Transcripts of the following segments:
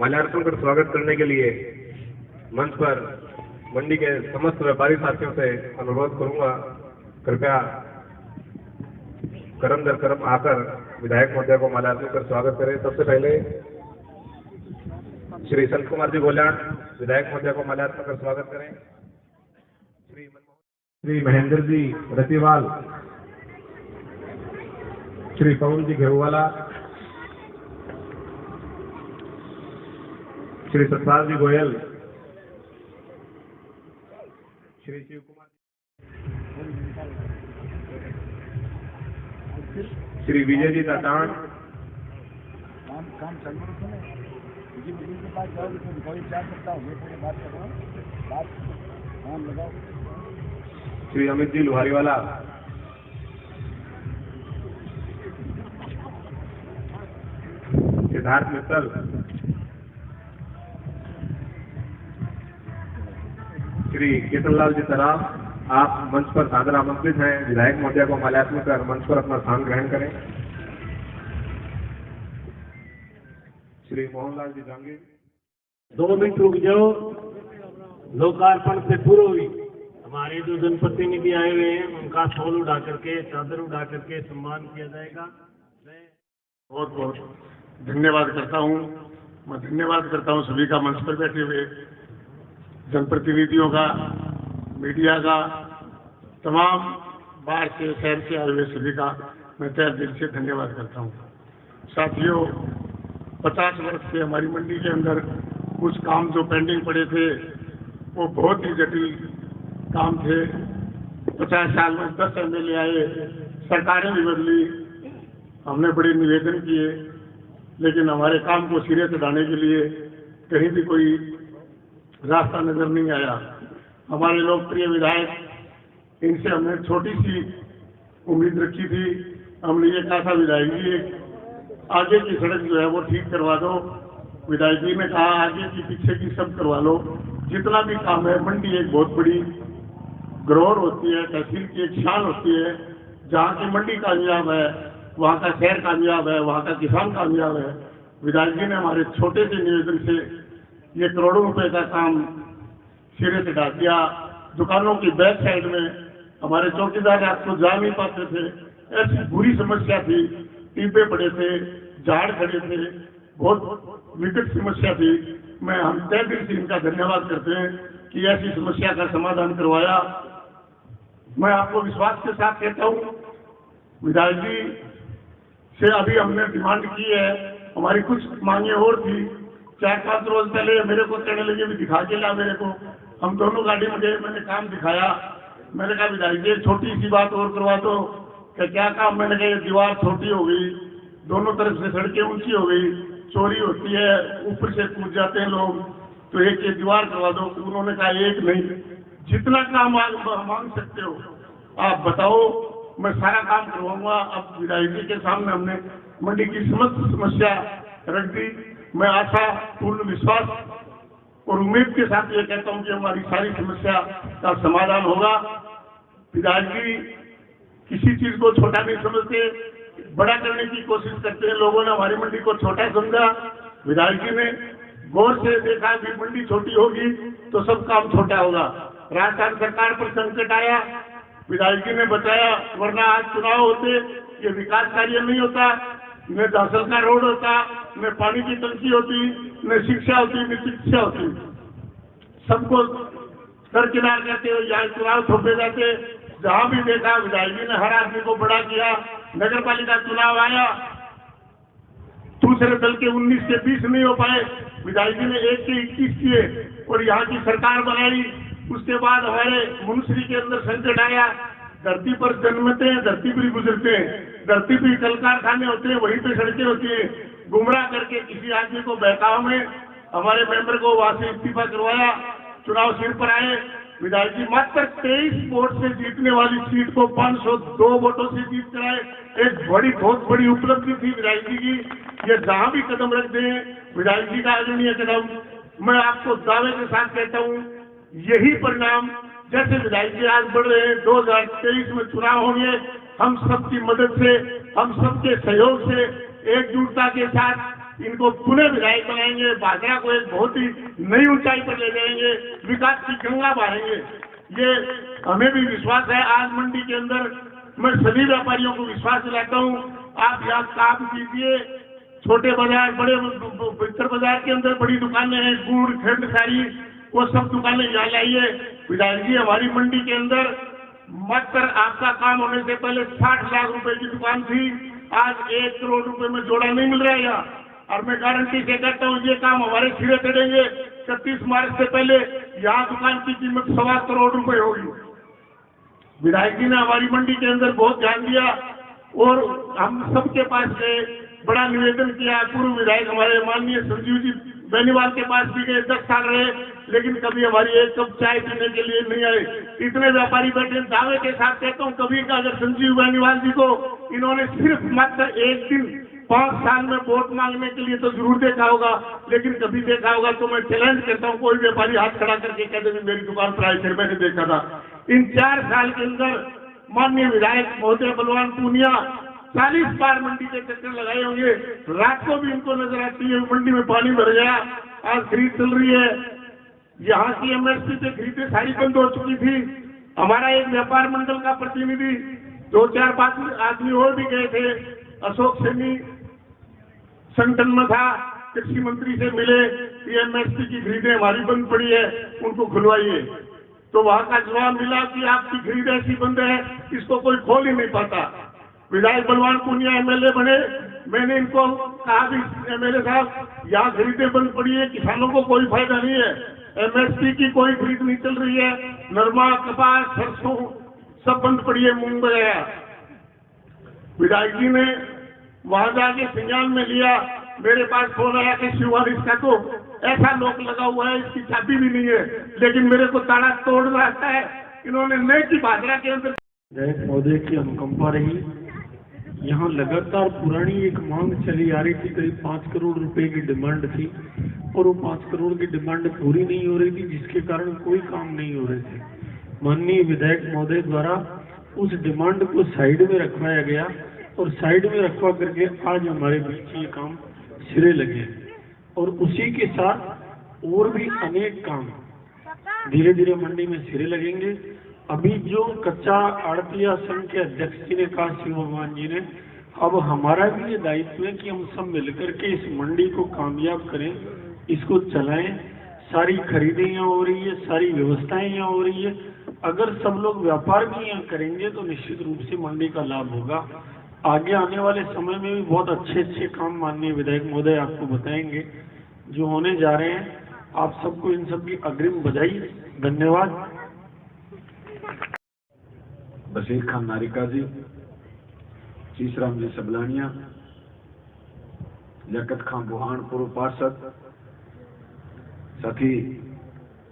माल्यार्पण कर स्वागत करने के लिए मंच पर मंडी के समस्त व्यापारी साथियों से अनुरोध करूंगा, कृपया करम दर करम आकर विधायक महोदय को माल्यार्पण कर स्वागत करें। सबसे पहले श्री संत कुमार जी गोल्याण विधायक महोदय को माल्यार्पण कर स्वागत करें। श्री महेंद्र जी रतिवाल, श्री पवन जी घेरुवाला, श्री सतपाल जी गोयल, श्री शिव कुमार, श्री विजय जी ताटान, श्री अमित जी लोहारीवाला, सिद्धार्थ मित्तल, श्री केतनलाल जी तराव, आप मंच पर सादर आमंत्रित हैं। विधायक महोदय को माल्यार्पण कर मंच पर अपना स्थान ग्रहण करें। श्री मोहनलाल जी जांगीर, 2 मिनट रुक जाओ। लोकार्पण से पूर्व हुई हमारे जो जनप्रतिनिधि आए हुए हैं उनका शॉल उड़ा करके, चादर उड़ा करके सम्मान किया जाएगा। मैं बहुत बहुत धन्यवाद करता हूँ। मैं धन्यवाद करता हूँ सभी का, मंच पर बैठे हुए जनप्रतिनिधियों का, मीडिया का, तमाम बाहर से शहर से आए हुए सभी का मैं तहे दिल से धन्यवाद करता हूँ। साथियों, 50 वर्ष से हमारी मंडी के अंदर कुछ काम जो पेंडिंग पड़े थे वो बहुत ही जटिल काम थे। 50 साल में 10 MLA आए, सरकारें भी बदली, हमने बड़े निवेदन किए, लेकिन हमारे काम को सिरे चढ़ाने के लिए कहीं भी कोई रास्ता नजर नहीं आया। हमारे लोकप्रिय विधायक, इनसे हमने छोटी सी उम्मीद रखी थी। हमने ये कहा था, विधायक जी आगे की सड़क जो है वो ठीक करवा दो। विधायक जी ने कहा आगे की पीछे की सब करवा लो, जितना भी काम है। मंडी एक बहुत बड़ी ग्रोर होती है, तहसील की एक शान होती है। जहाँ की मंडी कामयाब है, वहाँ का शहर कामयाब है, वहाँ का किसान कामयाब है। विधायक जी ने हमारे छोटे से निवेदन से ये करोड़ों रुपए का काम सिरे से डाल दिया। दुकानों की बैक साइड में हमारे चौकीदार रात को जा नहीं पाते थे, ऐसी बुरी समस्या थी। टीपे पड़े थे, झाड़ खड़े थे, बहुत विकट समस्या थी। हम तहे दिल से इनका धन्यवाद करते हैं कि ऐसी समस्या का समाधान करवाया। मैं आपको विश्वास के साथ कहता हूँ, विधायक जी से अभी हमने डिमांड की है। हमारी कुछ मांगे और थी। 4-5 रोज पहले मेरे को कहने लगे भी दिखा के ला मेरे को। हम दोनों गाड़ी में गए, मैंने काम दिखाया। मैंने कहा विधायक जी छोटी सी बात और करवा दो। क्या काम? मैंने कहा ये दीवार छोटी हो गई, दोनों तरफ से सड़कें ऊंची हो गई, चोरी होती है, ऊपर से कूद जाते हैं लोग, तो एक ये दीवार करवा दो। उन्होंने कहा एक नहीं, जितना काम मांग सकते हो आप बताओ, मैं सारा काम करवाऊंगा। अब विधायक जी के सामने हमने मंडी की समस्त समस्या रख दी। मैं आशा, पूर्ण विश्वास और उम्मीद के साथ ये कहता हूं कि हमारी सारी समस्या का समाधान होगा। विधायक जी किसी चीज को छोटा नहीं समझते, बड़ा करने की कोशिश करते हैं। लोगों ने हमारी मंडी को छोटा समझा। विधायक जी ने गौर से देखा कि मंडी छोटी होगी तो सब काम छोटा होगा। राजस्थान सरकार पर संकट आया, विधायक जी ने बताया, वरना आज चुनाव होते, ये विकास कार्य नहीं होता, न दासल का रोड होता, न पानी की टंकी होती, न शिक्षा होती, न चिकित्सा होती। सबको दरकिनार करते हुए यहाँ चुनाव थोपे जाते। जहां भी देखा विधायक जी ने हर आदमी को बड़ा किया। नगर पालिका चुनाव आया, दूसरे दल के 19 के 20 नहीं हो पाए, विधायक जी ने 1 के 21 किए और यहाँ की सरकार बनाई। उसके बाद हमारे मुनस्री के अंदर संकट आया। धरती पर जन्मते हैं, धरती पर ही गुजरते हैं। धरती पर कल कारखाने होते हैं, वहीं पे सड़कें होती है। गुमराह करके किसी आदमी को बहकाव में हमारे मेंबर को वहां से इस्तीफा करवाया। चुनाव सिर पर आए, विधायक जी मात्र 23 वोट से जीतने वाली सीट को 502 वोटों से जीत कर आए। एक बहुत बड़ी उपलब्धि थी विधायक जी की। ये जहां भी कदम रख दें, विधायक जी का आदरणीय कदम, मैं आपको दावे के साथ कहता हूं, यही परिणाम जैसे विधायक जी आज बढ़ रहे हैं, 2023 में चुनाव होंगे। हम सबकी मदद से, हम सबके सहयोग से, एकजुटता के साथ इनको पुनः विधायक बनाएंगे, भाजपा को एक बहुत ही नई ऊंचाई पर ले जाएंगे, विकास की गंगा बहाएंगे। ये हमें भी विश्वास है। आज मंडी के अंदर मैं सभी व्यापारियों को विश्वास दिलाता हूँ, आप यहाँ काम कीजिए। छोटे बाजार, बड़े भीतर बाजार के अंदर बड़ी दुकानें हैं, गुड़, खंड, सारी, वो सब दुकानें यहाँ लाइए। विधायक जी, हमारी मंडी के अंदर मात्र आपका काम होने से पहले 60 लाख रुपए की दुकान थी, आज 1 करोड़ रुपए में जोड़ा नहीं मिल रहा है यहाँ। और मैं गारंटी से कहता हूँ ये काम हमारे सिरे चढ़ेंगे। 31 मार्च से पहले यहाँ दुकान की कीमत 1.25 करोड़ रुपए होगी। विधायक जी ने हमारी मंडी के अंदर बहुत ध्यान दिया और हम सबके पास गए, बड़ा निवेदन किया। पूर्व विधायक हमारे माननीय संजीव जी बेनीवाल के पास भी गए, 10 साल रहे, लेकिन कभी हमारी एक कप चाय पीने के लिए नहीं आए। इतने व्यापारी बैठे, दावे के साथ कहता हूँ कभी का अगर संजीव बेनीवाल जी को इन्होंने सिर्फ मात्र एक दिन 5 साल में वोट मांगने के लिए तो जरूर देखा होगा, लेकिन कभी देखा होगा तो मैं चैलेंज करता हूँ कोई व्यापारी हाथ खड़ा करके कह दे मेरी दुकान पर आए थे, मैंने देखा था। इन 4 साल के अंदर माननीय विधायक महोदय बलवान पूनिया 40 बार मंडी के चक्कर लगाए होंगे, रात को भी उनको नजर आती है मंडी में पानी भर गया। आज खरीद चल रही है, यहाँ की एमएसपी से खरीदें सारी बंद हो चुकी थी। हमारा एक व्यापार मंडल का प्रतिनिधि 2-4 आदमी और भी गए थे, अशोक सैनी संगठन में था, कृषि मंत्री से मिले, एमएसपी की खरीदें हमारी बंद पड़ी है, उनको खुलवाइए। तो वहां का जवाब मिला कि आपकी खरीद ऐसी बंद है, इसको कोई खोल ही नहीं पाता। विधायक बलवान पूनिया एमएलए बने, मैंने इनको कहा भी एमएलए साहब यहाँ खरीदें बंद पड़ी है, किसानों को कोई फायदा नहीं है, एमएसपी की कोई खरीद नहीं चल रही है, नरमा, कपास, सरसों सब बंद पड़ी है, मूंग वगैरह। विधायक जी ने वहां जाके संज्ञान में लिया, मेरे पास फोन आया कि शिववार इसका तो ऐसा लॉक लगा हुआ है, इसकी चाबी भी नहीं है, लेकिन मेरे को ताला तोड़ना आता है। इन्होंने नई की भाजपा के अंदर विधायक महोदय की अनुकंपा रही। यहाँ लगातार पुरानी एक मांग चली आ रही थी, करीब 5 करोड़ रुपए की डिमांड थी और वो 5 करोड़ की डिमांड पूरी नहीं हो रही थी, जिसके कारण कोई काम नहीं हो रहे थे। माननीय विधायक महोदय द्वारा उस डिमांड को साइड में रखवाया गया और साइड में रखवा करके आज हमारे बीच ये काम सिरे लगे और उसी के साथ और भी अनेक काम धीरे धीरे मंडी में सिरे लगेंगे। अभी जो कच्चा आड़तिया संघ के अध्यक्ष जी ने कहा, शिव भगवान जी ने, अब हमारा भी ये दायित्व है कि हम सब मिलकर के इस मंडी को कामयाब करें, इसको चलाएं। सारी खरीदें यहाँ हो रही है, सारी व्यवस्थाएं यहाँ हो रही है। अगर सब लोग व्यापार भी यहाँ करेंगे तो निश्चित रूप से मंडी का लाभ होगा। आगे आने वाले समय में भी बहुत अच्छे अच्छे काम माननीय विधायक महोदय आपको बताएंगे जो होने जा रहे हैं। आप सबको इन सब की अग्रिम बधाई, धन्यवाद। बशीर खान नारिका जी, शीशराम जी सबलानिया, लियाकत खान बुहान पूर्व पार्षद, साथी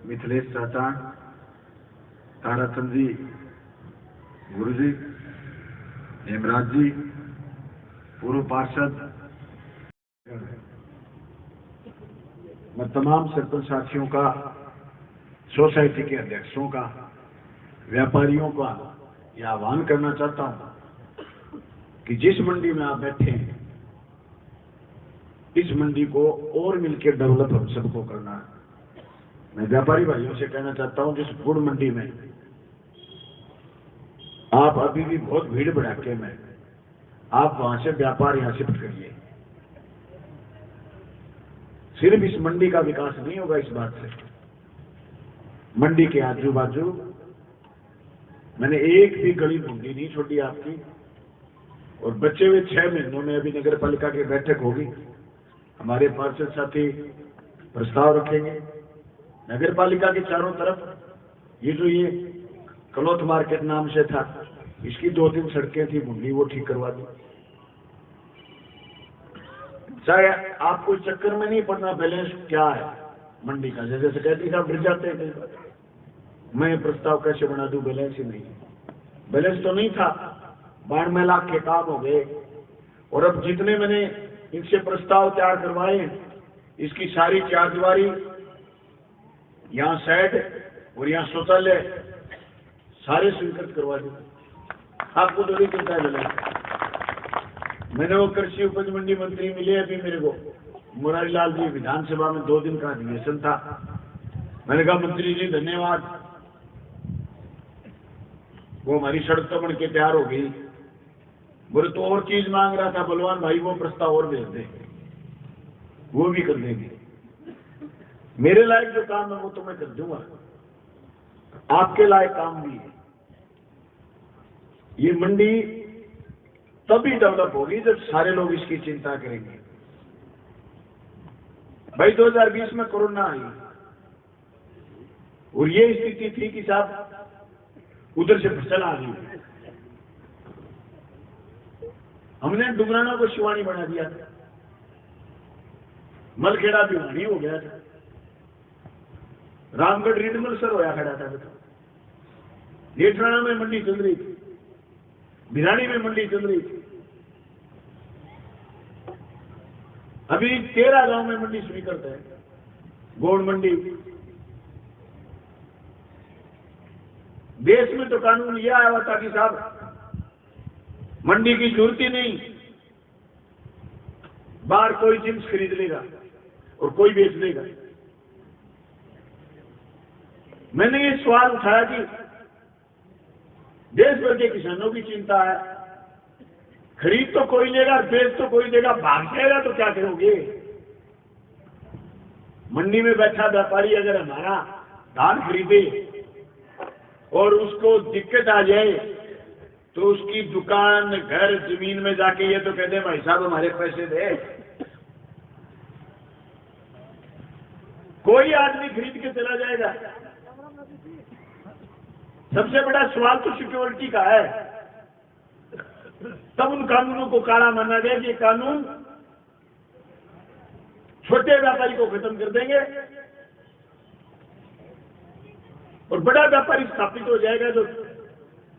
मिथिलेश चाचा, ताराचंद जी, गुरु जी, हेमराज जी पूर्व पार्षद, मैं तमाम सरपंच साथियों का, सोसाइटी के अध्यक्षों का, व्यापारियों का यह आह्वान करना चाहता हूं कि जिस मंडी में आप बैठे हैं, इस मंडी को और मिलकर डेवलप हम सबको करना है। मैं व्यापारी भाइयों से कहना चाहता हूं, जिस गुड़ मंडी में आप अभी भी बहुत भीड़ भड़ाके में, आप वहां से व्यापार यहां शिफ्ट करिए। सिर्फ इस मंडी का विकास नहीं होगा इस बात से, मंडी के आजू बाजू मैंने एक भी गली ढूंढी नहीं छोड़ी आपकी। और बचे हुए 6 महीनों में अभी नगर पालिका की बैठक होगी, हमारे पार्षद साथी प्रस्ताव रखेंगे। नगर पालिका के चारों तरफ ये जो ये क्लॉथ मार्केट नाम से था, इसकी 2-3 सड़कें थी भूमि, वो ठीक करवा दी। चाहे आपको चक्कर में नहीं पड़ना बैलेंस क्या है मंडी का, जैसे कहती साहब गिर जाते हैं, मैं प्रस्ताव कैसे बना दूं, बैलेंस ही नहीं, बैलेंस तो नहीं था, 92 लाख के काम हो गए। और अब जितने मैंने इनसे प्रस्ताव तैयार करवाए, इसकी सारी चारदीवारी, यहाँ शेड और यहाँ शौचालय सारे स्वीकृत करवा दिए। आपको तो नहीं करता है बैलेंस। मैंने वो कृषि उपज मंडी मंत्री मिले अभी मेरे को, मुरारी लाल जी विधानसभा में 2 दिन का अधिवेशन था। मैंने कहा मंत्री जी धन्यवाद, वो हमारी सड़क तो बन के तैयार हो गई। बोले तो और चीज मांग रहा था बलवान भाई, वो प्रस्ताव और भेज दे, वो भी कर देंगे। मेरे लायक जो काम है वो तो मैं कर दूंगा, आपके लायक काम भी है। ये मंडी तभी डेवलप होगी जब सारे लोग इसकी चिंता करेंगे। भाई 2020 में कोरोना आई और ये स्थिति थी कि साहब उधर से फसल आ गई, हमने डुगराना को शिवानी बना दिया था, मलखेड़ा भिवानी हो गया था, रामगढ़ रीडमल सर होया खड़ा था। जेठराना में मंडी चल रही थी, भिरानी में मंडी चल रही थी, अभी 13 गांव में मंडी स्वीकृत है, गोड़ मंडी। देश में तो कानून यह आया हुआ था कि साहब मंडी की जरूरत ही नहीं, बाहर कोई जिन्स खरीद लेगा और कोई बेच देगा। मैंने ये सवाल उठाया कि देश भर के किसानों की चिंता है, खरीद तो कोई लेगा, बेच तो कोई देगा, भाग जाएगा तो क्या करोगे? मंडी में बैठा व्यापारी अगर हमारा धान खरीदे और उसको दिक्कत आ जाए तो उसकी दुकान, घर, जमीन में जाके ये तो कहते भाई साहब हमारे पैसे दे। कोई आदमी खरीद के चला जाएगा। सबसे बड़ा सवाल तो सिक्योरिटी का है। तब उन कानूनों को काला माना गया कि ये कानून छोटे व्यापारी को खत्म कर देंगे और बड़ा व्यापारी स्थापित हो जाएगा जो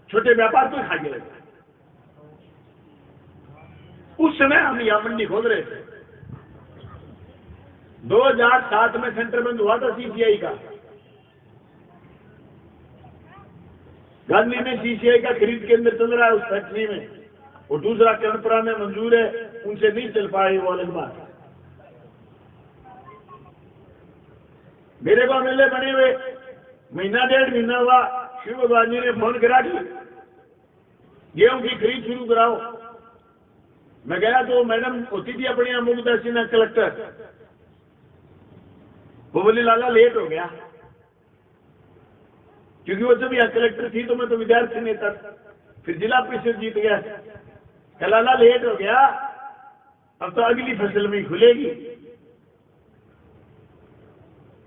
छोटे व्यापार को खा जाएगा। उस समय हम यहां मंडी खोल रहे थे। 2007 में सेंटर बंद हुआ था सीसीआई का। गांधी में सीसीआई का खरीद केंद्र चल रहा है उस फैक्ट्री में, और दूसरा कर्णपुरा में मंजूर है, उनसे नहीं चल पाए, वो अलग बात। मेरे को एमएलए बने हुए महीना 1.5 महीना हुआ, शिव भगवान जी ने फोन करा कि गेहूं की खरीद शुरू कराओ। मैं गया तो मैडम होती थी अपनी यहां मुग्धा सिन्हा कलेक्टर, वो बोली लाला लेट हो गया, क्योंकि वो जब यहाँ कलेक्टर थी तो मैं तो विद्यार्थी नेता, फिर जिला परिषद जीत गया। लाला लेट हो गया, अब तो अगली फसल में खुलेगी।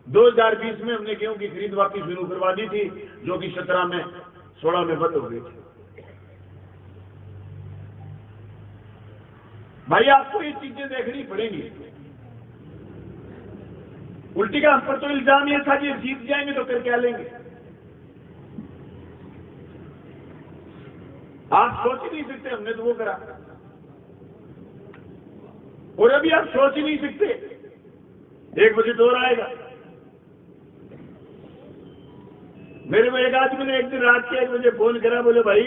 2020 में हमने गेहूं की खरीद वापस शुरू करवा दी थी, जो कि 17 में 16 में बंद हो गई थी। भाई आपको ये चीजें देखनी पड़ेंगी। उल्टी का हम पर तो इल्जाम ये था कि जीत जाएंगे तो कर क्या लेंगे। आप सोच ही नहीं सकते, हमने तो वो करा। और अभी आप सोच ही नहीं सकते, 1 बजे दौर आएगा। मेरे को एक आदमी ने एक दिन रात के 1 बजे फोन करा, बोले भाई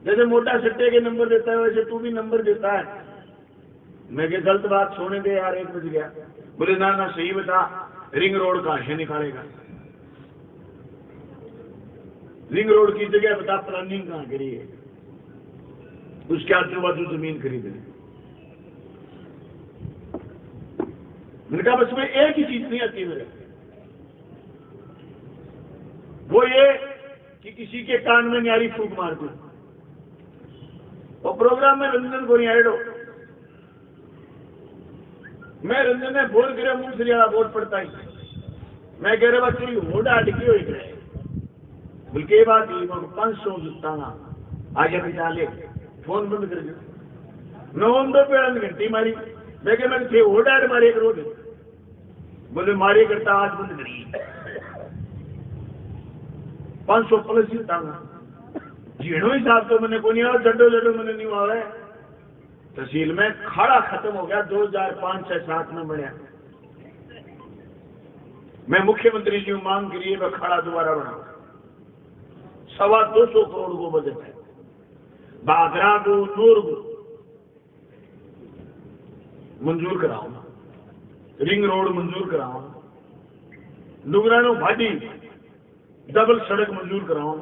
जैसे मोटा सट्टे के नंबर देता है वैसे तू भी नंबर देता है। मैं क्या गलत बात छोड़ने दे यार, 1 बज गया। बोले ना ना सही बता, रिंग रोड कहां से निकालेगा? रिंग रोड की जगह बता प्लानिंग कहां करी है, उसके आजू बाजू जमीन खरीदनी। मैंने कहा बस में एक ही चीज नहीं आती मेरे, वो ये कि किसी के कान में न्यारी फूक मार दू। और प्रोग्राम में रंजन को नहीं ऐड हो, मैं रंजन ने फोन करे मुंह से ज्यादा वोट पड़ता ही। मैं कह रहा बच्ची वोट अटकी हुई है, बल्कि ये बात 500 जुटता ना आगे बिता ले, फोन बंद कर दिया। 9 पे घंटी मारी, मैं कह मैं थे वोट आड मारे करो, बोले मारे करता आज बंद करिए। 500 प्लस जुटता ना जीणो हिसाब तो मैंने को नहीं आया, जड्डो जड्डो मैंने नहीं हुआ है। तहसील में खड़ा खत्म हो गया, 2005-6-7 में बढ़िया। मैं मुख्यमंत्री जी मांग करिए मैं खड़ा दोबारा बनाऊंगा। 225 करोड़ को बजट है, बागरा को, नूर को। मंजूर कराऊं, रिंग रोड मंजूर कराऊं, नुगरानो भाटी डबल सड़क मंजूर कराऊं,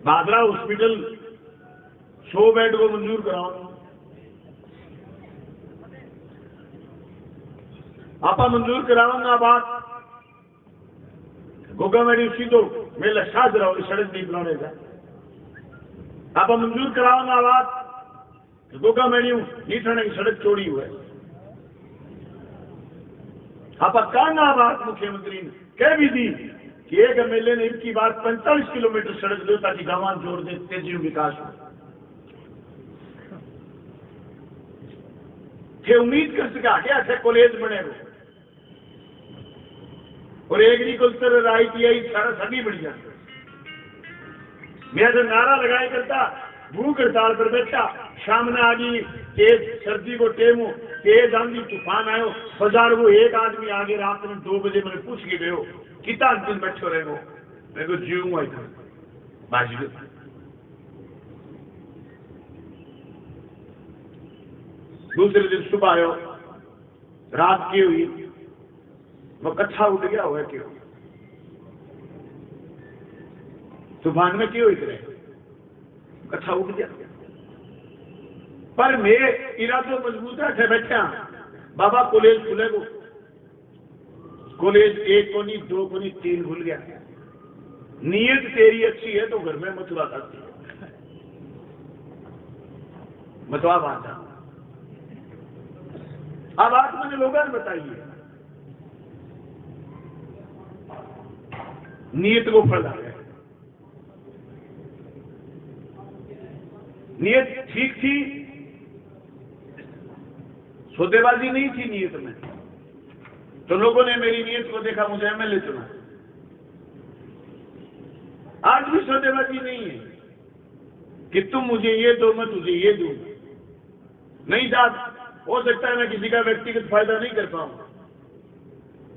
भादरा हॉस्पिटल 100 बेड को मंजूर कराऊं, आपा मंजूर कराऊंगा बात गोगा मेरी सीधो मेला शाद रहो सड़क नहीं बनाने का। आप मंजूर कराऊंगा बात गोगा मेरी नीठने की सड़क चौड़ी हुआ है। आप कहना बात मुख्यमंत्री ने कह भी दी कि एक एमएलए ने इनकी बात 45 किलोमीटर सड़क दो ताकि गांव जोड़ दे, तेजी विकास हो। थे उम्मीद कर सका क्या थे कॉलेज बने हो और एग्रीकल्चर और ITI सारा सभी बढ़िया। मैं तो नारा लगाया करता भूख हड़ताल पर बैठा, सामने आ गई तेज सर्दी को टेम हो, तेज आंधी तूफान आयो, बाजार वो एक आदमी आगे रात में 2 बजे मैंने पूछ के गए कितना दिन बैठो रहे हो, मैं को जीऊंगा इधर बाजी। दूसरे दिन सुबह आयो, रात की हुई वो कच्छा उठ गया हुआ क्यों तूफान में क्यों इतने कच्छा उठ गया। पर मेरे इरादों मजबूत है बैठा बाबा कॉलेज खुले को, कॉलेज 1 को नहीं 2 को नहीं 3 खुल गया। नीयत तेरी अच्छी है तो घर में मथुरा करती है, मतवा बात। अब बात मैंने लोगों ने बताई है, नीयत को फल आ गया। नीयत ठीक थी, सौदेबाजी नहीं थी नीयत में, तो लोगों ने मेरी नीयत को देखा, मुझे एमएलए चुना। आज भी सौदेबाजी नहीं है कि तुम मुझे ये दो मैं तुझे ये दूं। नहीं साहब, हो सकता है मैं किसी का व्यक्तिगत फायदा नहीं कर पाऊं,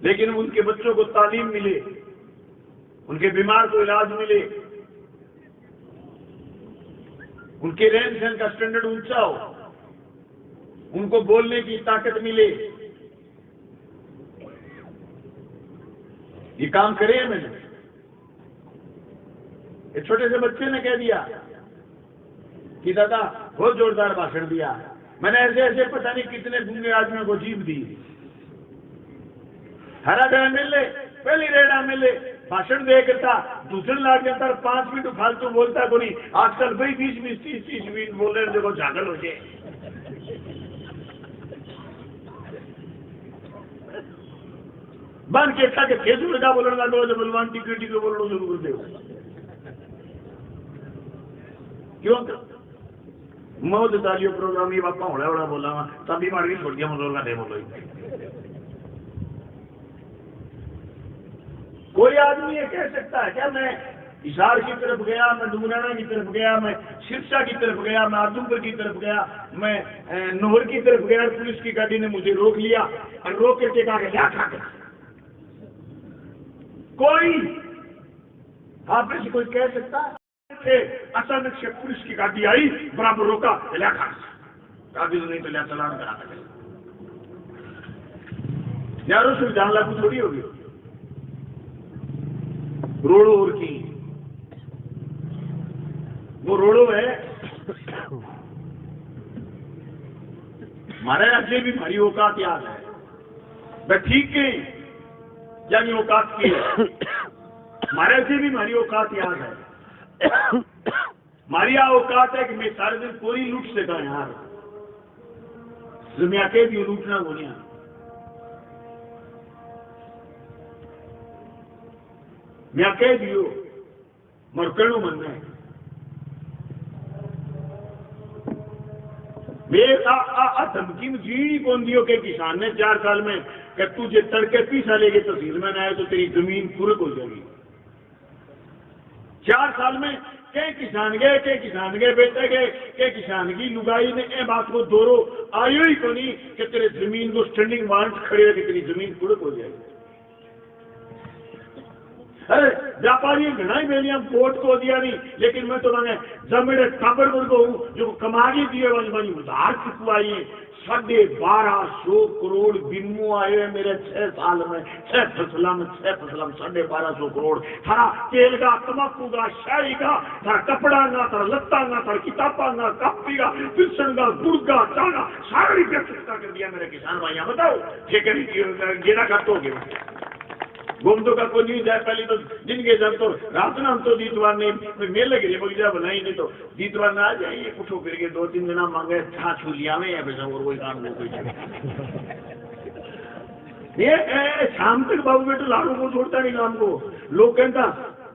लेकिन उनके बच्चों को तालीम मिले, उनके बीमार को इलाज मिले, उनके रहन सहन का स्टैंडर्ड ऊंचा हो, उनको बोलने की ताकत मिले, ये काम करे मैंने। एक छोटे से बच्चे ने कह दिया कि दादा बहुत जोरदार भाषण दिया, मैंने ऐसे ऐसे पता नहीं कितने गूंगे आदमियों को जीत दी। हरा डरा मिले, पहली रेडा मिले, भाषण दे करता, दूसरे लाख जाता, 5 मिनट फालतू बोलता को नहीं। आजकल भाई 20-20, 30-30 मिनट बोल रहे देखो झागल हो जाए। बन के था कि खेत उड़का बोलने लगा जब बलवान टिकटी को बोलना शुरू कर दे। क्यों मौत तालियों प्रोग्राम ये बापा होड़ा होड़ा बोला तभी मार भी छोड़ दिया मतलब का नहीं बोलो। कोई आदमी ये कह सकता है क्या मैं हिसार की तरफ गया, मैं डुमराना की तरफ गया, मैं सिरसा की तरफ गया, मैं आदमपुर की तरफ गया, मैं नोहर की तरफ गया, पुलिस की गाड़ी ने मुझे रोक लिया और रोक करके कहा क्या खा कर कोई आप में से कोई कह सकता है? अचानक से पुलिस की गाड़ी आई, बराबर रोका, इलाका गाड़ी नहीं तो चलान करा यार उसमें जान लागू थोड़ी होगी। रोड़ो और की वो रोड़ो है हमारे राज्य भी हमारी औकात याद है, मैं ठीक है यानी औकात की हमारे राज्य भी हमारी औकात याद है। हमारी औकात है कि मैं सारे दिन कोई लूट सका यार, दुनिया के भी लूटना बोलिया मैं कह दियो मरकड़ू मन में धमकी में जीड़ी कौन दियो के किसान ने 4 साल में कि तुझे तड़के 30 साल के तहसील में न आए तो तेरी जमीन पूरक हो जाएगी। 4 साल में के किसान गए बेटे गए के किसान की लुगाई ने ए बात को दोरो आयो ही को नहीं कि तेरे जमीन को स्टैंडिंग वारंट खड़े हो कि तेरी जमीन पूरक हो जाएगी। अरे व्यापारी घना ही बेलियां वोट को दिया नहीं, लेकिन मैं तो मैंने जब मेरे टाबर वर्ग हूँ जो कमागी दिए वाली उधार चुकवाई 1250 करोड़ बिम्मू आए हुए मेरे 6 साल में, 6 फसलों में 1250 करोड़। थारा तेल का, तम्बाकू का, शाही का, थारा कपड़ा का, थारा लत्ता का, थारा किताबा का, कापी का, पिल्सन का, गुड़ का, चाना सारी व्यवस्था कर दिया मेरे किसान भाइया। बताओ गेरा काटोगे घूमतो का कोई नहीं जाए। पहले तो दिन के जब तो रात ना हम तो दीतवार ने मेले के बगीचा बनाई, नहीं तो दीतवार ना आ जाइए उठो फिर के 2-3 दिन मांगे छा छू लिया में या पैसा और कोई काम नहीं कोई ये शाम तक बाबू बेटे लाड़ू को छोड़ता नहीं काम को। लोग कहता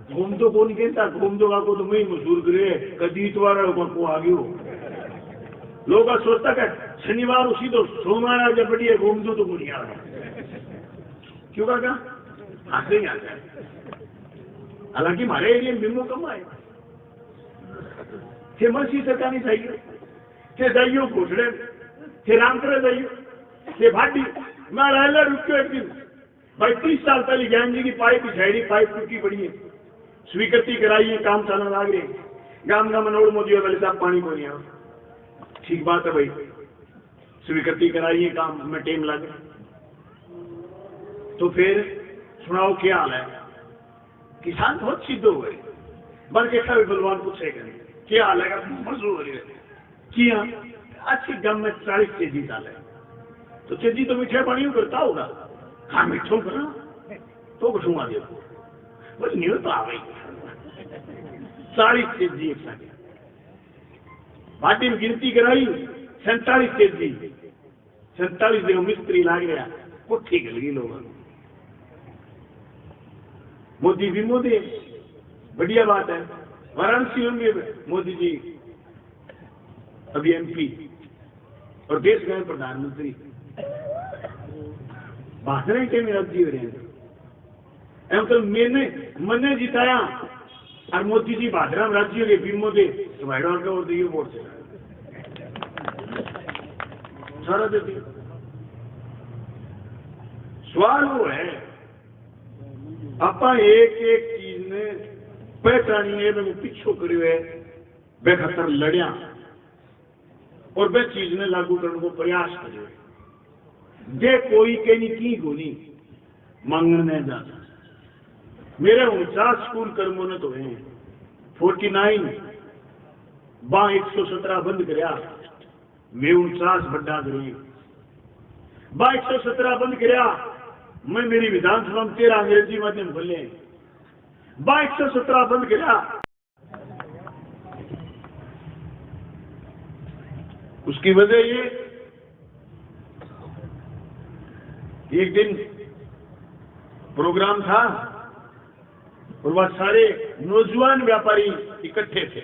घूमतो को नहीं कहता, घूमतो का को तो मैं मजदूर करे दीतवार को आ गयो। लोग सोचता क्या शनिवार उसी तो सोमवार जब बढ़िया घूमतो तो मुझे आ रहा क्यों का आते ही आता है। हालांकि हमारे एरिया में बिम्बो कम आए थे, मसी सरकार चाहिए थे, जाइयो घोटड़े थे, रामपुरा जाइयो थे, भाटी मैं रहला रुकियो एक दिन भाई 30 साल पहले ज्ञान जी की पाइप बिछाई, पाइप टूटी पड़ी है, स्वीकृति कराई, काम चलने लग रहे, गांव गांव मनोड़ मोदी वाले साहब पानी को नहीं आ। ठीक बात है भाई, स्वीकृति कराई, काम में टाइम लगे तो फिर सुनाओ क्या हाल है। किसान बहुत सिद्ध हो गए, बल्कि बलवान पूछेगा क्या हाल है, मजदूर किया अच्छी गम में 40 तेजी साल है तो तेजी तो मीठे पानी करता होगा। हाँ मीठो करना तो घुसूंगा दे बस न्यू तो आ गई 40 तेजी एक साथ भाटी में गिनती कराई 47 तेजी 47 देखो मिस्त्री लाग गया वो ठीक लगी लोगों मोदी भी मोदी बढ़िया बात है। वाराणसी होंगे मोदी जी अभी MP और देश गए प्रधानमंत्री भाषण के मेरा जी रहे हैं तो मैंने जिताया और मोदी जी भादरा में राज्य के भी मोदी तो भाई का और दिए वोट से सारा देती। सवाल वो है आप एक एक चीज ने पहचानी है मैं पिछो करी है बेखतर लड़िया और वे चीज ने लागू करने को प्रयास करे जे कोई के नहीं की गोनी मांगने जाता। मेरे 49 स्कूल कर्मों ने तो है 49 बा 117 बंद कराया मैं 49 बड्डा करी बा 117 बंद कराया मैं मेरी विधानसभा में 13 अंग्रेजी माध्यम खोले बा 117 बंद कराया। उसकी वजह ये एक दिन प्रोग्राम था और वह सारे नौजवान व्यापारी इकट्ठे थे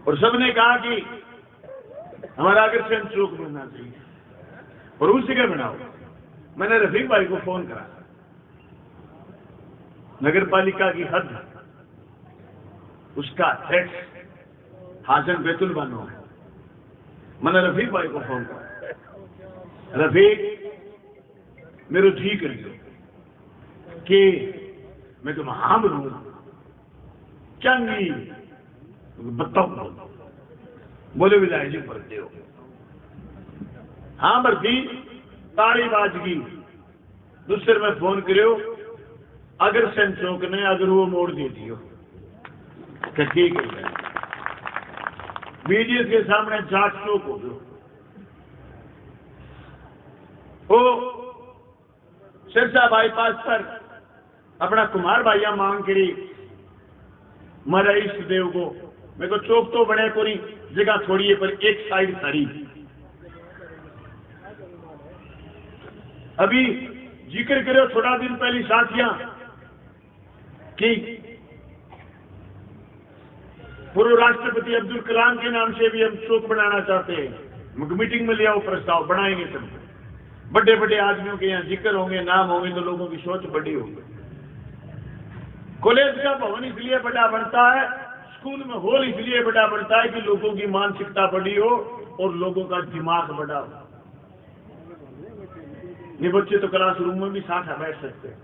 और सबने कहा कि हमारा आकर्षण चौक बनना चाहिए और उस जगह बनाओ। मैंने रफीक भाई को फोन करा, नगर पालिका की हद उसका टैक्स हासन बैतुल बनो है। मैंने रफीक भाई को फोन करा, रफीक मेरे ठीक कर दो कि मैं तो महाम रू चंगी बताओ बोले विदाई जी भरते हो। हाँ भरती ताली बाजगी दूसरे में फोन करो अगर चौक ने अगर वो मोड़ दे दियो तो ठीक है मीडिया के सामने जांच चौक हो गयो। वो सिरसा बाईपास पर अपना कुमार भाइया मांग करी मरा इष्ट देव को मेरे को चौक तो बड़े पूरी जगह थोड़ी है पर एक साइड सारी अभी जिक्र करो थोड़ा दिन पहले साथियां कि पूर्व राष्ट्रपति अब्दुल कलाम के नाम से भी हम चौक बनाना चाहते हैं। मीटिंग में ले आओ प्रस्ताव बनाएंगे सब बड़े बड़े आदमियों के यहाँ जिक्र होंगे नाम होंगे तो लोगों की सोच बड़ी होगी। कॉलेज का भवन इसलिए बड़ा बनता है स्कूल में हॉल इसलिए बड़ा बनता है कि लोगों की मानसिकता बड़ी हो और लोगों का दिमाग बड़ा हो। ये बच्चे तो क्लासरूम में भी साथ बैठ सकते हैं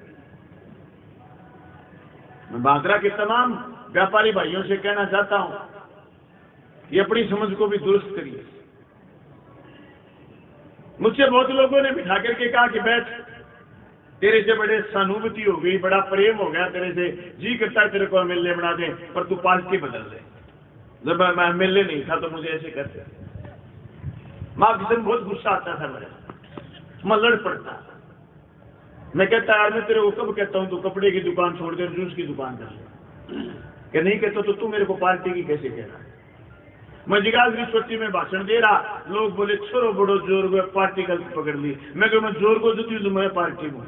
मैं बांद्रा के तमाम व्यापारी भाइयों से कहना चाहता हूं, ये अपनी समझ को भी दुरुस्त करिए। मुझसे बहुत लोगों ने बिठा करके कहा कि बैठ, तेरे से बड़े सहानुभूति हो गई, बड़ा प्रेम हो गया तेरे से, जी करता है तेरे को एमएलए बना दे, पर तू पार्टी बदल दे। जब मैं एमएलए नहीं था तो मुझे ऐसे कहते, माँ किसी बहुत गुस्सा आता था मेरे, मैं लड़ पड़ता। मैं कहता यार, मैं तेरे को कब कहता हूँ तू कपड़े की दुकान छोड़ दे, जूस की दुकान कर ले, कि नहीं कहता तो तू मेरे को पार्टी की कैसे कह रहा है। मैं जिगाजरी छोटी में भाषण दे रहा, लोग बोले छोरो बड़ो जोर को पार्टी गलत पकड़ ली। मैं कहूँ मैं जोर को देती हूँ तो मैं पार्टी में,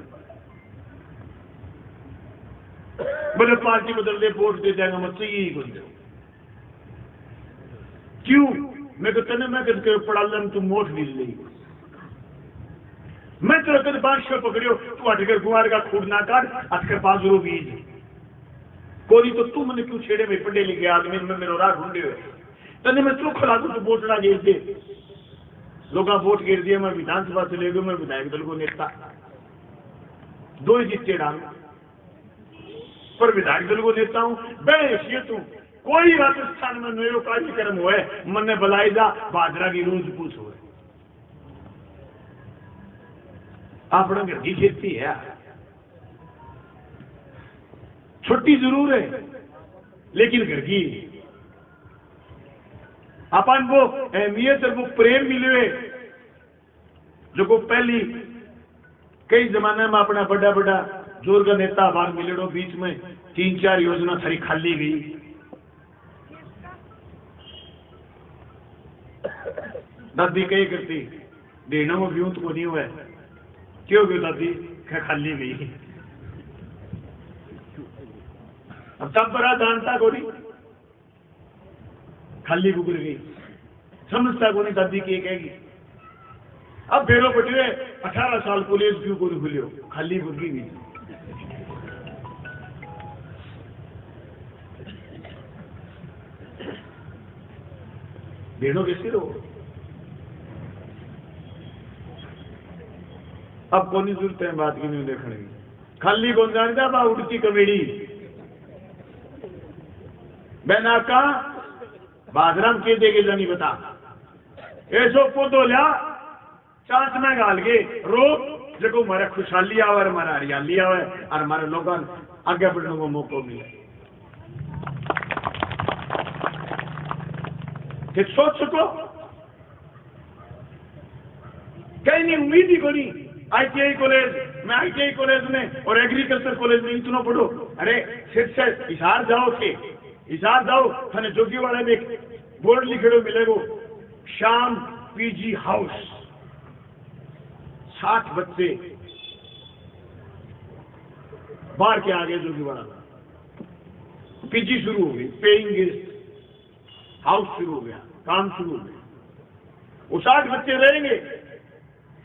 बोले पार्टी बदल दे, वोट दे देगा, मैं चाहिए कुछ दे। क्यों? मैं कहते ना, मैं कहते पढ़ा लन तू मोट मिल ली, मैं तेरा कद बांश में पकड़ियो, तू अटकर गुआर का खूडना काट, अटकर बाजरो बीज कोरी, तो तू मैंने क्यों छेड़े में पढ़े लिखे आदमी में मेरा राह ढूंढे हुए तने मैं चुख लागू तो वोटना गिर दे, लोग वोट गिर दिए, मैं विधानसभा चले गए, मैं विधायक दल को नेता, दो ही जितने डाल, पर विधायक दल को नेता हूं, बेहैसियत हूं। कोई राजस्थान में मेरो कार्यक्रम हुए मन्ने बुलाई जा, बाजरा की रोज पूछ हुए, अपना घर की खेती है, छोटी जरूर है लेकिन घर की। अपन वो अहमियत और वो प्रेम मिले जो को पहली कई जमाने में अपना बड़ा बड़ा जोर का नेता बाहर मिले, बीच में 3-4 योजना थारी खाली गई। दादी कही करती देना वो व्यूत को नहीं हुआ, क्यों क्यों दादी खाली गई। अब तब बड़ा जानता को नहीं, खाली गुजर गई, समझता को नहीं दादी की कहेगी। अब बेरो बटे 18 साल कॉलेज क्यों को नहीं खुलियो, खाली गुजरी गई। बेड़ो कैसे रहो, अब कौन जरूरत है बात की नहीं देखने की, खाली कौन जानता बा उड़ती कमेड़ी बैना का बाजराम के देगे नहीं बता, ऐसो पौधो लिया चांस में गाल के रो जो हमारा खुशहाली आवे, हमारा हरियाली आवे और हमारे लोगों आगे बढ़ने को मौका मिले। सोच सको कहीं नहीं, उम्मीद ही कोनी। ITI कॉलेज, मैं ITI कॉलेज में और एग्रीकल्चर कॉलेज में इतना पढ़ो, अरे सिर्फ से हिसार जाओ के हिसार जाओ, थाने जोगीवाड़ा में एक बोर्ड लिखे मिलेगो, श्याम PG हाउस, 60 बच्चे बाहर के आगे जोगीवाड़ा PG शुरू हो गई, पेइंग गेस्ट हाउस शुरू हो गया, काम शुरू हो गया, वो 60 बच्चे रहेंगे।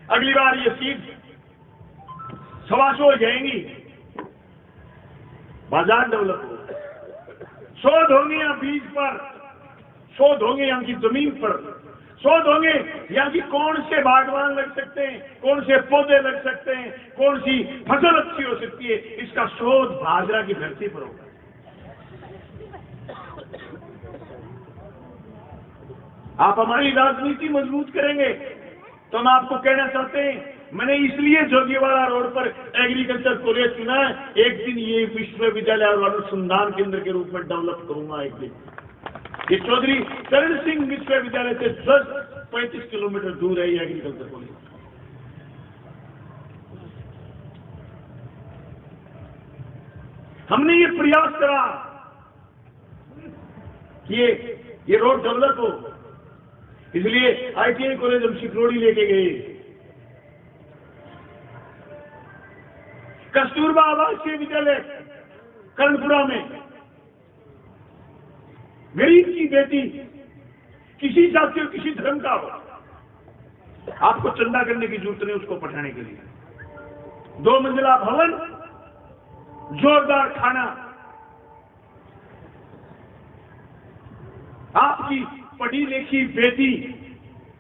अगली बार ये सीट 125 हो जाएंगी, बाजार डेवलप हो, शोध होंगे यहाँ बीज पर, शोध होंगे यहाँ की जमीन पर, शोध होंगे यहाँ की कौन से बागवान लग सकते हैं, कौन से पौधे लग सकते हैं, कौन सी फसल अच्छी हो सकती है, इसका शोध बाजरा की धरती पर होगा। आप हमारी राजनीति मजबूत करेंगे तो हम आपको कहना चाहते हैं, मैंने इसलिए जोगीवाड़ा रोड पर एग्रीकल्चर कॉलेज चुना है, एक दिन ये विश्वविद्यालय और अनुसंधान केंद्र के रूप में डेवलप करूंगा। एक दिन ये चौधरी चरण सिंह विश्वविद्यालय से 35 किलोमीटर दूर है ये एग्रीकल्चर कॉलेज। हमने ये प्रयास करा कि ये रोड डेवलप हो, इसलिए ITI कॉलेज हम सिकरोड़ी लेके गए, कस्तूरबा आवासीय विद्यालय कर्णपुरा में गरीब की बेटी किसी जाति और किसी धर्म का हो, आपको चंदा करने की जरूरत नहीं उसको पढ़ाने के लिए, 2 मंजिला भवन, जोरदार खाना, आपकी पढ़ी लिखी बेटी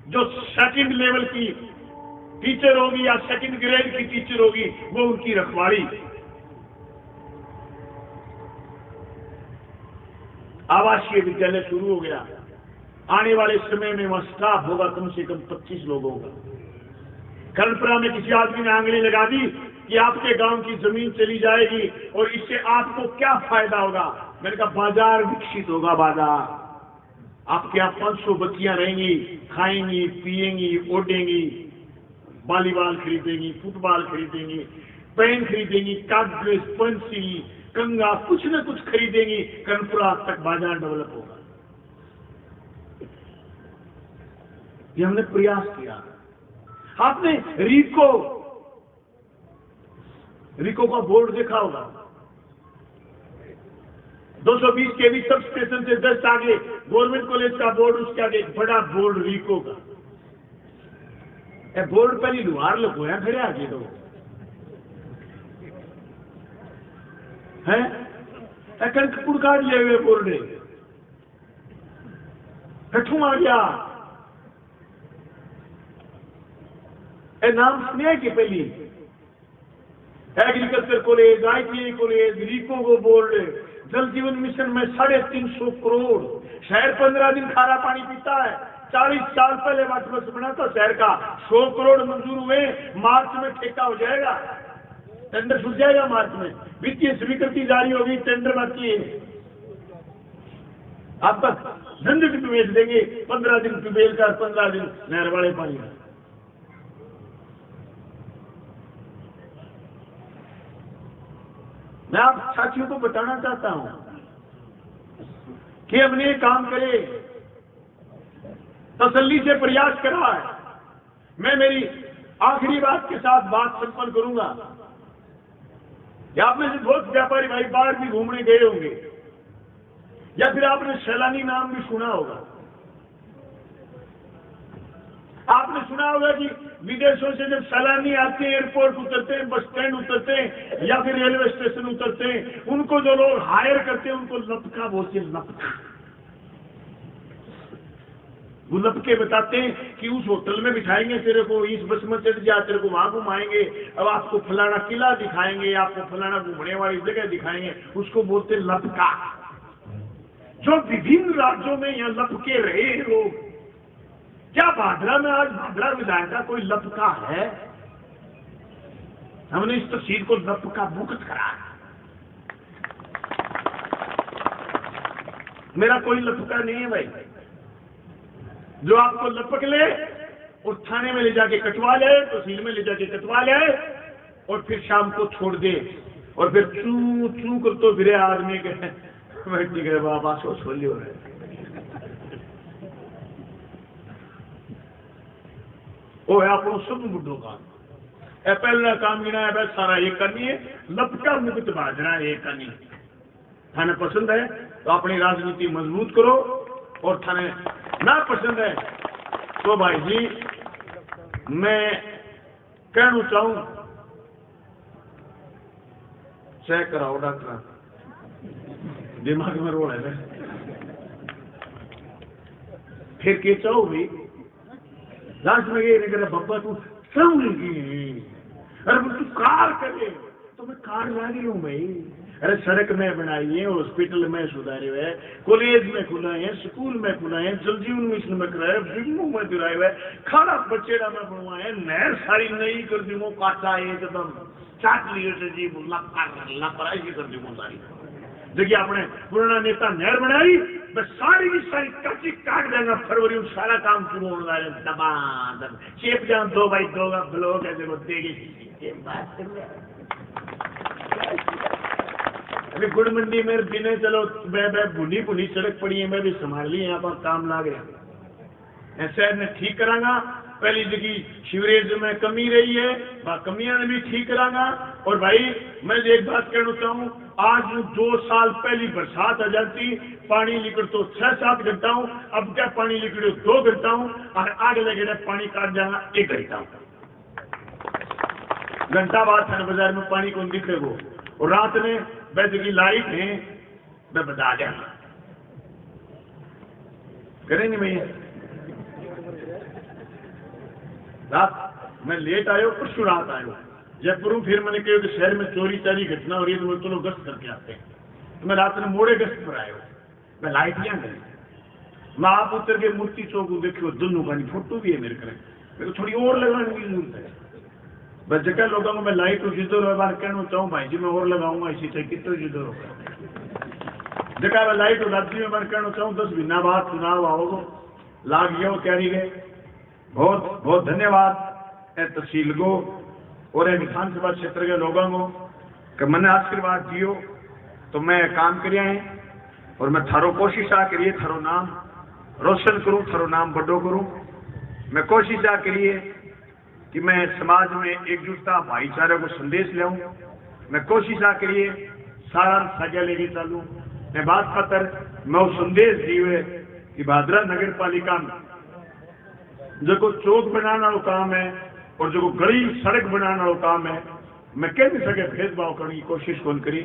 जो 2nd लेवल की टीचर होगी या 2nd ग्रेड की टीचर होगी, वो उनकी रखवाली। आवासीय विद्यालय शुरू हो गया। आने वाले समय में वहां स्टाफ होगा कम से कम 25 लोगों का। कर्णपुरा में किसी आदमी ने आंगली लगा दी कि आपके गांव की जमीन चली जाएगी और इससे आपको क्या फायदा होगा। मैंने कहा बाजार विकसित होगा। बाजार आपके यहाँ 500 बच्चियां रहेंगी, खाएंगी, पिएंगी, ओढ़ेंगी, वॉलीबॉल खरीदेंगी, फुटबॉल खरीदेंगी, पेन खरीदेंगी, कागज, पेंसिल, कंगा, कुछ न कुछ खरीदेंगी। कर्णपुरा तक बाजार डेवलप होगा। ये हमने प्रयास किया। आपने रिको का बोर्ड देखा होगा। 220 केवी सब स्टेशन से 10 आगे गवर्नमेंट कॉलेज का बोर्ड, उसके आगे एक बड़ा बोर्ड रिको का। बोर्ड पहली लुहार लगोया खड़े आगे तो है कनकपुर काट लिए हुए बोर्ड कठू आ गया। नाम सुने कि पहली एग्रीकल्चर कॉलेज, ITI कॉलेज, रिको को बोर्ड, जल जीवन मिशन में 350 करोड़। शहर 15 दिन खारा पानी पीता है। 40 साल पहले वाटरवर्क्स बना था शहर का, 100 करोड़ मंजूर हुए। मार्च में ठेका हो जाएगा, टेंडर छूट जाएगा मार्च में। वित्तीय स्वीकृति जारी होगी, टेंडर बाकी है। आप तक झंझट भी बेच देंगे। 15 दिन ट्यूबवेल का, 15 दिन नहर वाले पानी का। मैं आप साथियों को बताना चाहता हूं कि हमने ये काम करे, तसल्ली से प्रयास करा है। मैं मेरी आखिरी बात के साथ बात संपन्न करूंगा। या आप में से बहुत व्यापारी भाई बाहर भी घूमने गए होंगे, या फिर आपने सैलानी नाम भी सुना होगा। आपने सुना होगा कि विदेशों से जब सैलानी आते हैं, एयरपोर्ट उतरते हैं, बस स्टैंड उतरते हैं या फिर रेलवे स्टेशन उतरते हैं, उनको जो लोग हायर करते हैं उनको लपका बोलते हैं। लपका, वो लपके बताते हैं कि उस होटल में बिठाएंगे तेरे को, इस बस में चढ़ जा, तेरे को वहां घुमाएंगे, अब आपको फलाना किला दिखाएंगे, आपको फलाना घूमने वाली जगह दिखाएंगे। उसको बोलते लपका। जो विभिन्न राज्यों में यहाँ लपके रहे हैं लोग। क्या भादरा में आज भादरा विधायक का कोई लपका है? हमने इस तस्वीर को लपका मुक्त करा। मेरा कोई लपका नहीं है भाई। जो आपको लपक ले और थाने में ले जाके कटवा ले, तहसील में ले जाके कटवा ले और फिर शाम को छोड़ दे और फिर चू चू कर तो फिर आदमी के बैठ गए बाबा सो छोली हो रहे। वो है आप सब बुढ़ों का पहला काम गिना है सारा एक करनी है। लपका मुक्त बाजरा एक करनी। थाने पसंद है तो अपनी राजनीति मजबूत करो, और थाने ना पसंद है तो भाई जी मैं कहना चाहूं चेक कराओ डॉक्टर, दिमाग में रोड है। फिर के चाहो भी लास्ट में ये नहीं करे बब्बा तू समझेगी, अरे तू कार करे तो मैं कार ला रही हूं भाई। अरे सड़क में बनाई है, हॉस्पिटल में सुधारे हुए, कॉलेज में खुला है, स्कूल में खुला है, जल जीवन मिशन में कराया, फिल्मों में दिलाए हुए, खाना बचेड़ा में बनवाए, नहर सारी नई कर दी, वो काटा एकदम चाट लिए से जी लापरवाही कर दी वो सारी। देखिए आपने पुराना नेता नहर बनाई, बस सारी की सारी कच्ची काट देगा। फरवरी में सारा काम शुरू होने वाले दबादब चेप जान 2x2 का ब्लॉक है जो देगी। अभी गुड़ मंडी में बिने चलो भुनी भुनी सड़क पड़ी है, मैं भी संभाल ली, यहाँ पर काम ला गया। शहर ने ठीक करांगा। पहली जगह सीवरेज में कमी रही है, वह कमियां भी ठीक करांगा। और भाई मैं एक बात कहना चाहूँ, आज 2 साल पहली बरसात आ जाती, पानी लिकड़ तो 6-7 घंटा हूँ, अब क्या पानी लिकड़े 2 घंटा हूँ, और आग लगे पानी काट जाना 1 घंटा हूँ। घंटा बाद थाने बाजार में पानी कौन दिखे वो, और रात में वैसे की लाइट है मैं बता देना करेंगे। मैं रात मैं लेट आयो, परसों रात आयो जयपुर। फिर मैंने कहा कि शहर में चोरी चारी घटना हो रही है तो वो चलो गश्त करके आते हैं। तो मैं रात में मोड़े गश्त पर आयो। मैं लाइट यहाँ गई माँ पुत्र के मूर्ति चौक देखियो दोनों का फोटो भी है मेरे को थोड़ी और लगाने की जरूरत है। बस जगह लोगों को मैं लाइट जिधर है बार कहना चाहूँ भाई जी मैं और लगाऊंगा इसी तरह कितने जिधर होगा जगह मैं लाइट राज्य में बार कहना चाहूँ 10 महीना बाद चुनाव आओगे लाग गया तैयारी गए। बहुत बहुत धन्यवाद तहसील को और विधानसभा क्षेत्र के लोगों को कि मैंने आशीर्वाद दियो तो मैं काम करिया है और मैं थारो कोशिश आ करिए थारो नाम रोशन करूं थारो नाम बड़ो करूं। मैं कोशिश आ करिए कि मैं समाज में एकजुटता भाईचारे को संदेश लाऊं। मैं कोशिश आ करिए सारा सजा लेके चलूं। मैं बात खातर मैं वो संदेश दिए कि भादरा नगर पालिका में जो चौक बनाने वाला काम है और जो गली सड़क बनाने वाला काम है मैं कह नहीं सके भेदभाव करने की कोशिश कौन करी।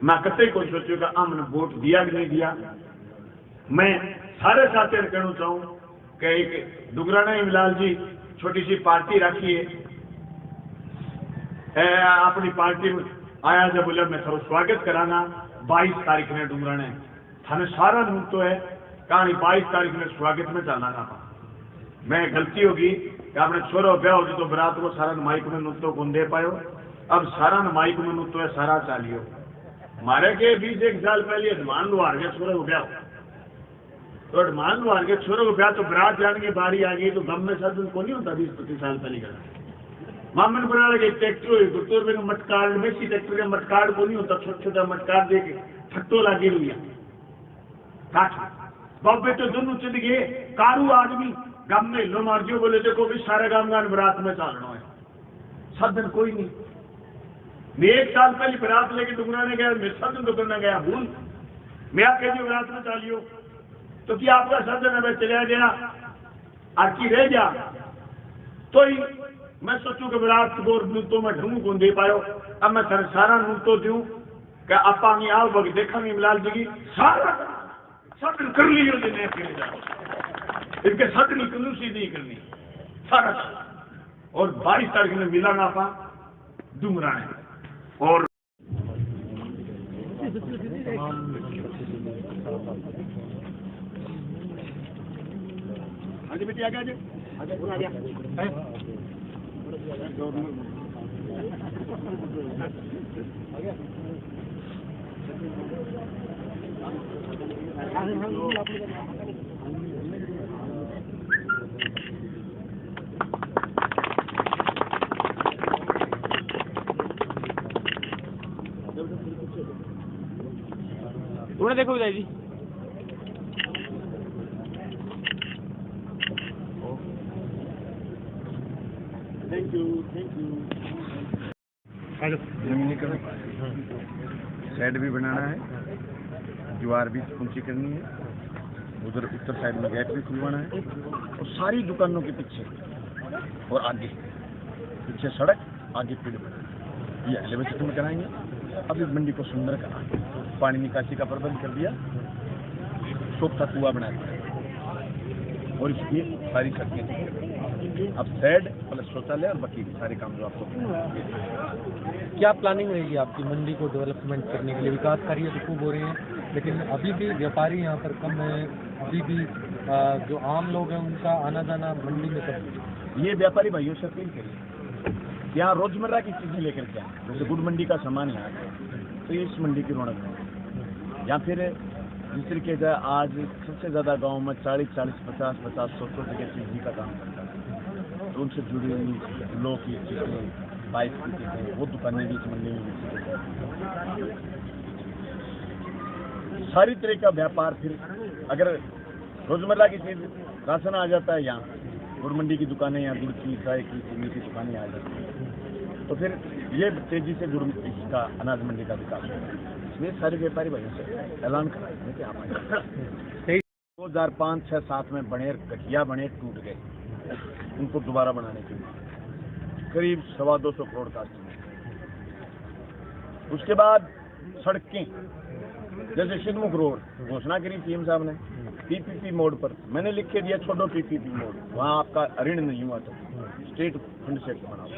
मैं कतई को सोचूंगा हमने वोट दिया कि नहीं दिया। मैं सारे साथी कहना चाहूँ कि एक डुगराना हिमलाल जी छोटी सी पार्टी रखी है अपनी पार्टी में आया जब बोला मैं थोड़ा स्वागत कराना 22 तारीख ने डुगराने थाने सारा नूत तो है कहानी 22 तारीख में स्वागत में जाना था। मैं गलती होगी कि आपने छोरो ब्याह हो तो बरात को सारा माइक में नूतो कौन दे पायो। अब सारा माइक में नूतो है सारा चालियो मारे के 20 साल पहले मान लो हार गया छोरे को ब्याह तो मान लो हार गया छोरे को ब्याह तो बरात जाने की बारी आ गई तो गम में साधन को नहीं होता 20-25 साल पहले का मामन बना लगे ट्रैक्टर गुट्टोर में मटकार्ड में सी ट्रैक्टर का मटकार्ड को नहीं होता छोटा छोटा मटकार्ड दे के ठट्टो लागे हुई बाप बेटे दोनों चल गए कारू आदमी गांव में लो मार दियो बोले देखो भी सारे गांव गान बरात में चालना है साधन कोई नहीं। मैं 1 साल पहले बरात लेके डुगराने गया मैं साधन तो करना गया भूल मैं आके जी बरात में चालियो तो क्या आपका साधन है चला गया आखी रह गया तो ही मैं सोचू कि बरात गोर नूतो मैं ढूंढ कौन दे पायो। अब मैं सारा नूतो दूं कि आपा आओ वक्त देखा लाल जी की सारा सदन कर लियो जिन्हें फिर जाओ इनके सदन कलूसी नहीं करनी सारा और 22 तारीख में मिला ना पा डुमराने और आज बेटी आ गया उन्हें देखो Vijay ji thank you जमीनीकरण shade भी बनाना है दीवार भी ऊंची करनी है उधर उत्तर साइड में गेट भी खुलवाना है और सारी दुकानों के पीछे और आगे पीछे सड़क आगे पेड़ ये एलिवेशन में कराएंगे। अब इस मंडी को सुंदर करा पानी निकासी का प्रबंध कर दिया सोखता कुआ बना दिया और इसकी सारी सड़कें अब शेड प्लस शौचालय और बाकी सारे काम जो आपको क्या प्लानिंग रहेगी आपकी मंडी को डेवलपमेंट करने के लिए? विकास कार्य तो खूब हो रहे हैं लेकिन अभी भी व्यापारी यहाँ पर कम है अभी भी जो आम लोग हैं उनका आना जाना मंडी में कम। ये व्यापारी भाइयों से अपील करिए यहाँ रोजमर्रा की चीजें लेकर के आए जैसे गुड़ मंडी का सामान यहाँ तो ये इस मंडी की रौनक है। या फिर जिस तरीके से आज सबसे ज्यादा गांव में 40-40, 50-50, 100 जगह चीज का काम करता है तो उनसे जुड़ी हुई लोग की चीजें बाइक की चीजें वो दुकानें भी इस मंडी में सारी तरह का व्यापार। फिर अगर रोजमर्रा की चीज राशन आ जाता है यहाँ गुड़ मंडी की दुकानें यहाँ गुड़ की चाय की चीनी की दुकानें आ जाती हैं तो फिर ये तेजी से गुड़ का अनाज मंडी का विकास होगा। इसलिए सारे व्यापारी भाइयों से ऐलान करा है कि आप आए। 2005, 6, 7 में बनेर गठिया बनेर टूट गए उनको दोबारा बनाने के लिए करीब 225 करोड़ का। उसके बाद सड़कें जैसे सिद्धमुख रोड घोषणा करी सीएम साहब ने पीपीपी मोड पर मैंने लिख के दिया छोड़ो पीपीपी मोड वहाँ आपका ऋण नहीं हुआ था स्टेट फंड से बनाओ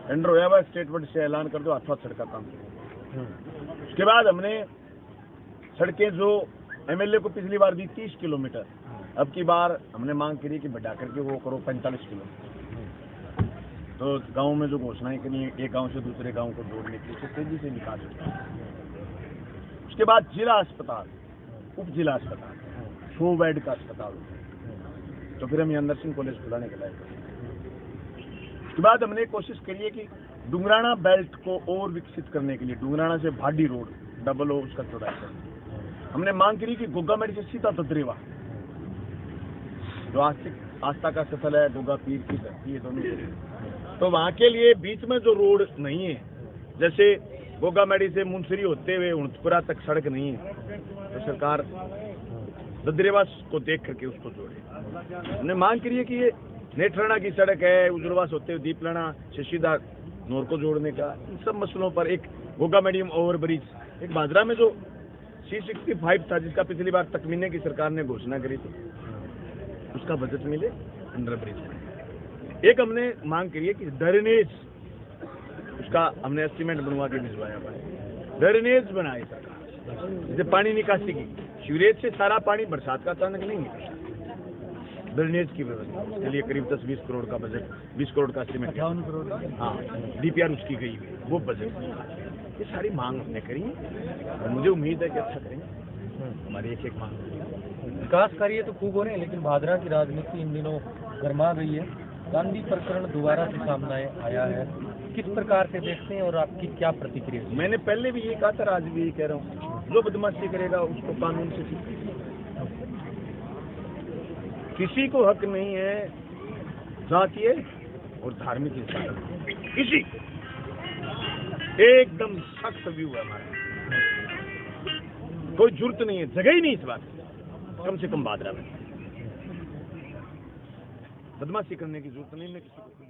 टेंडर होया हुआ स्टेट फंड से ऐलान कर दो अथवा सड़क का काम। उसके बाद हमने सड़कें जो एमएलए को पिछली बार दी 30 किलोमीटर, अब की बार हमने मांग करी कि बढ़ा करके वो करो 45 किलोमीटर। तो गांव में जो घोषणाएं करी है, एक गांव से दूसरे गांव को जोड़ने के लिए तेजी से विकास होता है। उसके बाद जिला अस्पताल, उप जिला अस्पताल, 100 बेड का अस्पताल, तो फिर हम यहाँ नर्सिंग कॉलेज खुलाने के लायक हैं। उसके बाद हमने कोशिश करी है कि डुंगराना बेल्ट को और विकसित करने के लिए डुंगराना से भाडी रोड डबल हो उसका चौड़ाई कर। हमने मांग करी कि गोगामेड़ी से सीधा तद्रेवा, जो आस्था का स्थल है, गोगा पीर की धरती है दोनों, तो वहां के लिए बीच में जो रोड नहीं है, जैसे गोगामेड़ी से मुंसरी होते हुए उड़तपुरा तक सड़क नहीं है, तो सरकार दद्रेवा को देख करके उसको जोड़े। हमने मांग करी है कि ये नेठराना की सड़क है, उजरवास होते हुए दीपलाना से सीधा नोर को जोड़ने का, इन सब मसलों पर एक गोगा मीडियम ओवर ब्रिज, एक भादरा में जो C65 था जिसका पिछली बार तकमीने की सरकार ने घोषणा करी थी, उसका बजट मिले, अंडर ब्रिज। एक हमने मांग करी है कि ड्रेनेज, उसका हमने एस्टीमेट बनवा के भिजवाया भाई, ड्रेनेज बनाए सरकार, जैसे पानी निकासी की, सीवरेज से सारा पानी बरसात का अचानक नहीं है, ड्रेनेज की व्यवस्था, उसके लिए करीब 10-20 करोड़ का बजट, 20 करोड़ का एस्टीमेट, 58 करोड़, हाँ DPR उसकी गई हुई, वो बजट। ये सारी मांग हमने करी और मुझे उम्मीद है कि अच्छा करेंगे। हमारी एक मांग, विकास कार्य तो खूब हो रहे हैं, लेकिन भादरा की राजनीति इन दिनों गर्मा गई है। गांधी प्रकरण दोबारा से सामने आया है, किस प्रकार से देखते हैं और आपकी क्या प्रतिक्रिया? मैंने पहले भी ये कहा था, आज भी ये कह रहा हूँ, जो बदमाशी करेगा उसको कानून से सीखे। किसी को हक नहीं है जातीय और धार्मिक इंसान, किसी एकदम सख्त व्यू है हमारा, कोई जरूरत नहीं है, जगह ही नहीं इस बात, कम से कम भादरा में बदमाशी करने की जरूरत नहीं है किसी को।